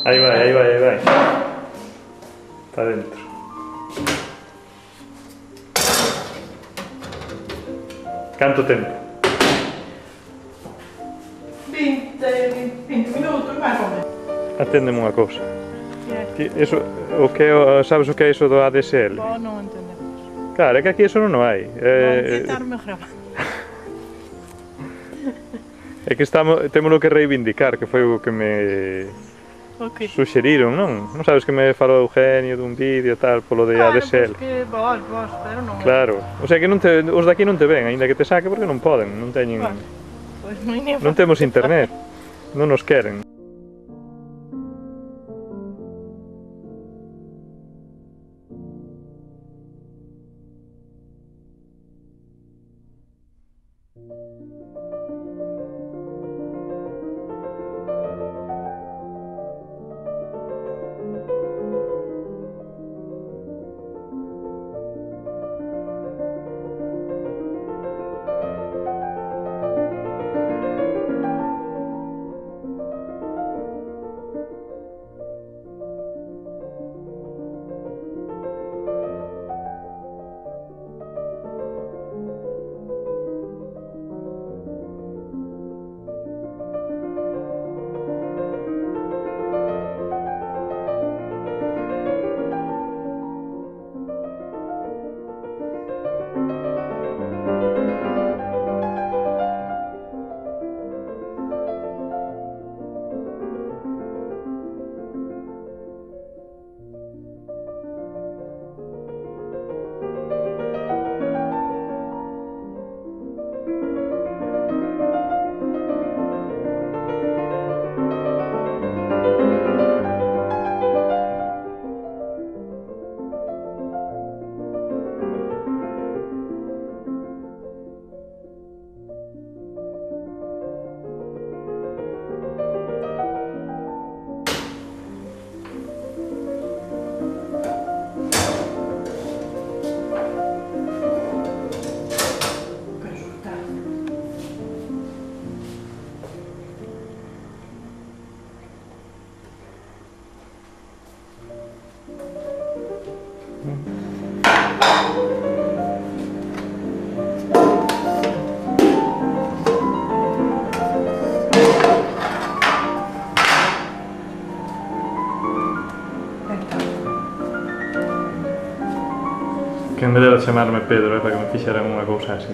Aí vai, aí vai, aí vai. Está dentro. Canto tempo? 20 minutos, máis ou menos. Aténdeme unha cousa. Que Eso, sabes o que é iso do ADSL? Vos non entendemos. Claro, é que aquí eso non o hai. Vou quitarme grabando. É que témolo que reivindicar, que foi o que me suxeriron, non? Non sabes que me falou Eugenio dun vídeo tal, polo de ADSL? Claro, que vos, pero non. Claro, o sea que os daqui non te ven, aínda que te saque porque non poden, non teñen... Pois Non temos internet, non nos queren. Que me dera chamarme Pedro, para que me fixeran unha cousa así.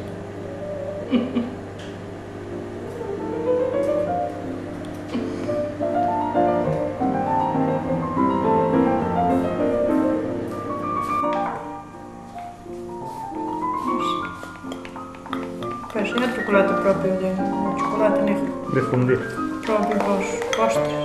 Pois é chocolate propio de chocolate negro. De fundir. Propio vos postres.